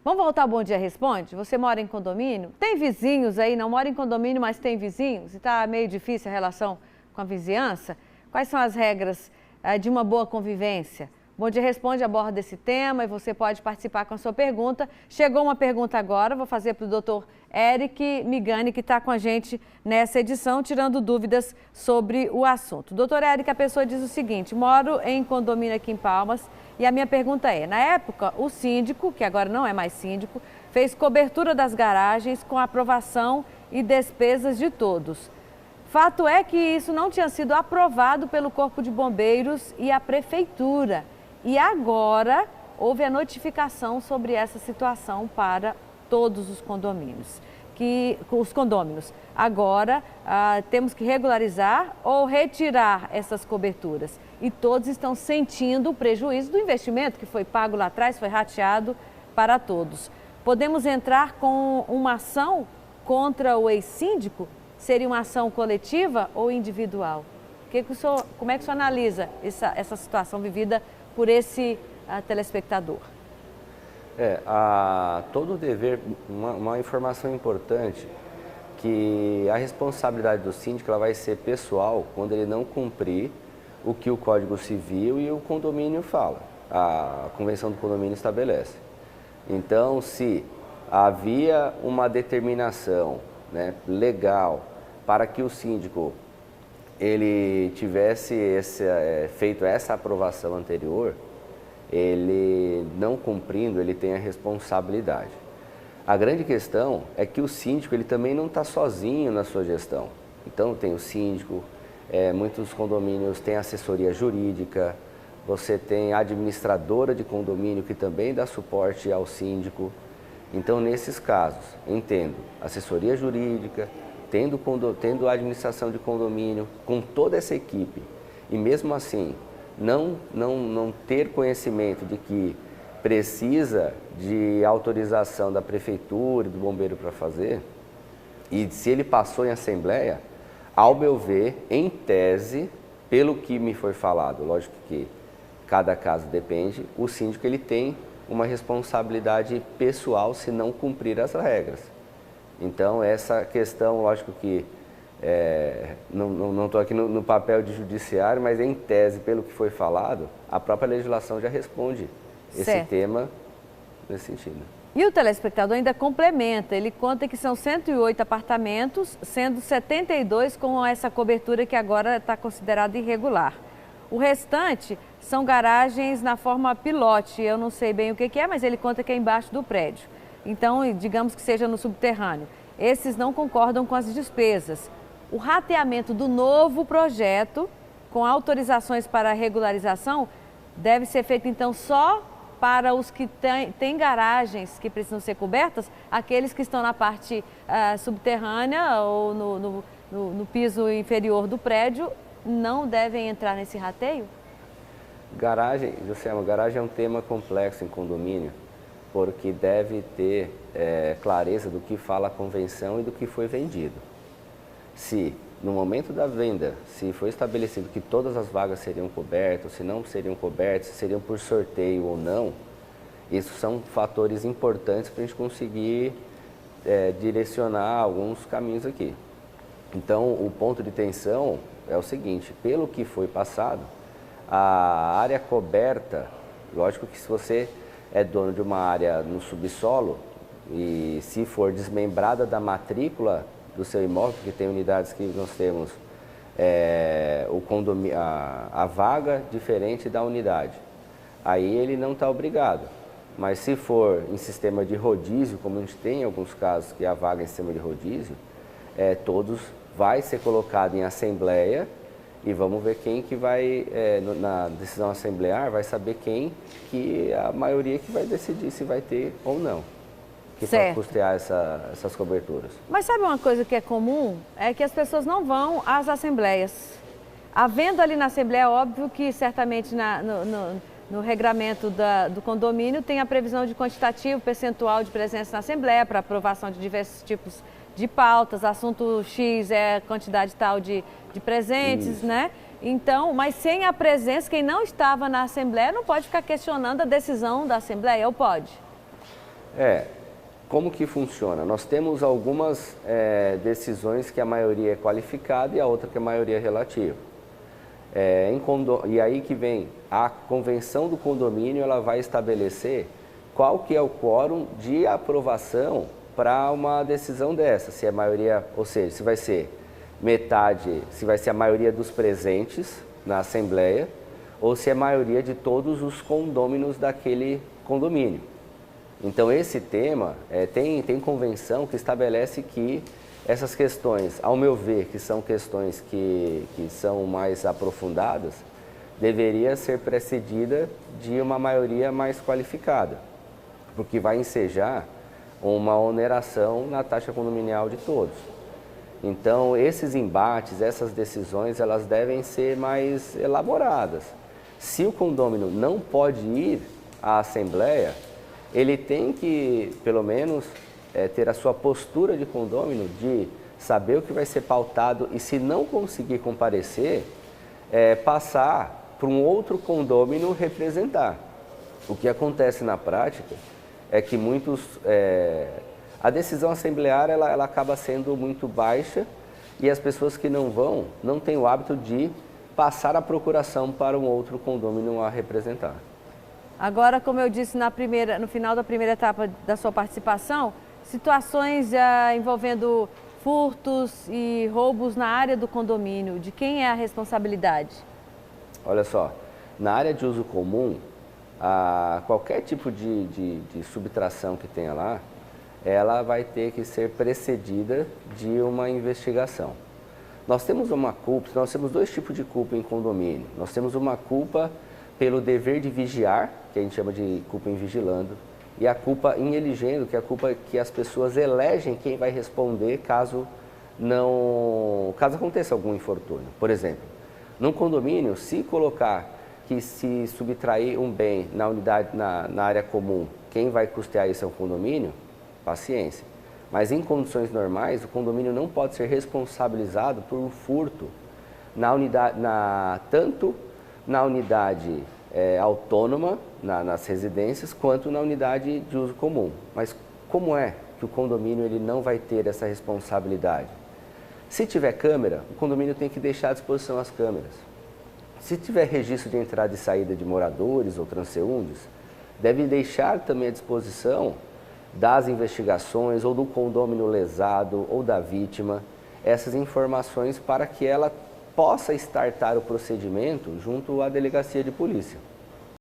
Vamos voltar ao Bom Dia Responde? Você mora em condomínio? Tem vizinhos aí? Não mora em condomínio, mas tem vizinhos? E está meio difícil a relação com a vizinhança? Quais são as regras de uma boa convivência? Bom Dia Responde aborda esse tema e você pode participar com a sua pergunta. Chegou uma pergunta agora, vou fazer para o doutor Eric Migani, que está com a gente nessa edição, tirando dúvidas sobre o assunto. Doutor Eric, a pessoa diz o seguinte: moro em condomínio aqui em Palmas e a minha pergunta é, na época o síndico, que agora não é mais síndico, fez cobertura das garagens com aprovação e despesas de todos. Fato é que isso não tinha sido aprovado pelo Corpo de Bombeiros e a Prefeitura. E agora houve a notificação sobre essa situação para todos os condôminos. Agora temos que regularizar ou retirar essas coberturas. E todos estão sentindo o prejuízo do investimento que foi pago lá atrás, foi rateado para todos. Podemos entrar com uma ação contra o ex-síndico? Seria uma ação coletiva ou individual? Como é que o senhor analisa essa situação vivida por esse telespectador? Todo dever, uma informação importante, que a responsabilidade do síndico ela vai ser pessoal quando ele não cumprir o que o Código Civil e o condomínio fala, a Convenção do Condomínio estabelece. Então, se havia uma determinação, né, legal para que o síndico ele tivesse feito essa aprovação anterior, ele não cumprindo, ele tem a responsabilidade. A grande questão é que o síndico ele também não está sozinho na sua gestão. Então tem o síndico, muitos condomínios têm assessoria jurídica, você tem a administradora de condomínio que também dá suporte ao síndico. Então nesses casos, entendo, assessoria jurídica, tendo a administração de condomínio, com toda essa equipe, e mesmo assim não ter conhecimento de que precisa de autorização da prefeitura e do bombeiro para fazer, e se ele passou em assembleia, ao meu ver, em tese, pelo que me foi falado, lógico que cada caso depende, o síndico ele tem uma responsabilidade pessoal se não cumprir as regras. Então, essa questão, lógico que não estou aqui no papel de judiciário, mas em tese, pelo que foi falado, a própria legislação já responde esse tema nesse sentido. E o telespectador ainda complementa, ele conta que são 108 apartamentos, sendo 72 com essa cobertura que agora está considerada irregular. O restante são garagens na forma pilote, eu não sei bem o que é, mas ele conta que é embaixo do prédio. Então, digamos que seja no subterrâneo. Esses não concordam com as despesas. O rateamento do novo projeto, com autorizações para regularização, deve ser feito então só para os que têm garagens que precisam ser cobertas, aqueles que estão na parte subterrânea ou no piso inferior do prédio, não devem entrar nesse rateio? Garagem, Joselma, garagem é um tema complexo em condomínio, porque deve ter clareza do que fala a convenção e do que foi vendido. Se no momento da venda, se foi estabelecido que todas as vagas seriam cobertas, se não seriam cobertas, se seriam por sorteio ou não, isso são fatores importantes para a gente conseguir direcionar alguns caminhos aqui. Então, o ponto de tensão é o seguinte: pelo que foi passado, a área coberta, lógico que se você é dono de uma área no subsolo e se for desmembrada da matrícula do seu imóvel, porque tem unidades que nós temos a vaga diferente da unidade, aí ele não está obrigado. Mas se for em sistema de rodízio, como a gente tem em alguns casos que a vaga é em sistema de rodízio, todos vai ser colocado em assembleia e vamos ver quem que vai, na decisão assemblear, vai saber quem que a maioria que vai decidir se vai ter ou não, que pode custear essas coberturas. Mas sabe uma coisa que é comum? É que as pessoas não vão às assembleias. Havendo ali na assembleia, óbvio que certamente no regramento do condomínio tem a previsão de quantitativo percentual de presença na assembleia para aprovação de diversos tipos de pautas, assunto X é quantidade tal de presentes, isso, né? Então, mas sem a presença, quem não estava na Assembleia não pode ficar questionando a decisão da Assembleia, ou pode? Como que funciona? Nós temos algumas decisões que a maioria é qualificada e a outra que a maioria é relativa. E aí que vem a convenção do condomínio, ela vai estabelecer qual que é o quórum de aprovação para uma decisão dessa, se é maioria, ou seja, se vai ser metade, se vai ser a maioria dos presentes na assembleia ou se é a maioria de todos os condôminos daquele condomínio. Então esse tema, tem convenção que estabelece que essas questões, ao meu ver, que são questões que são mais aprofundadas, deveria ser precedida de uma maioria mais qualificada, porque vai ensejar uma oneração na taxa condominial de todos. Então esses embates, essas decisões, elas devem ser mais elaboradas. Se o condômino não pode ir à assembleia, ele tem que, pelo menos, ter a sua postura de condômino, de saber o que vai ser pautado e, se não conseguir comparecer, passar para um outro condômino representar. O que acontece na prática é que a decisão assembleária ela acaba sendo muito baixa e as pessoas que não vão não têm o hábito de passar a procuração para um outro condômino a representar. Agora, como eu disse no final da primeira etapa da sua participação, situações envolvendo furtos e roubos na área do condomínio, de quem é a responsabilidade? Olha só, na área de uso comum, qualquer tipo de subtração que tenha lá, ela vai ter que ser precedida de uma investigação. Nós temos dois tipos de culpa em condomínio. Nós temos uma culpa pelo dever de vigiar, que a gente chama de culpa em vigilando, e a culpa em eligendo, que é a culpa que as pessoas elegem quem vai responder caso aconteça algum infortúnio. Por exemplo, num condomínio, se colocar que se subtrair um bem na unidade, na área comum, quem vai custear isso é o condomínio, paciência. Mas em condições normais, o condomínio não pode ser responsabilizado por um furto tanto na unidade autônoma, nas residências, quanto na unidade de uso comum. Mas como é que o condomínio ele não vai ter essa responsabilidade? Se tiver câmera, o condomínio tem que deixar à disposição as câmeras. Se tiver registro de entrada e saída de moradores ou transeuntes, deve deixar também à disposição das investigações ou do condômino lesado ou da vítima essas informações para que ela possa startar o procedimento junto à delegacia de polícia.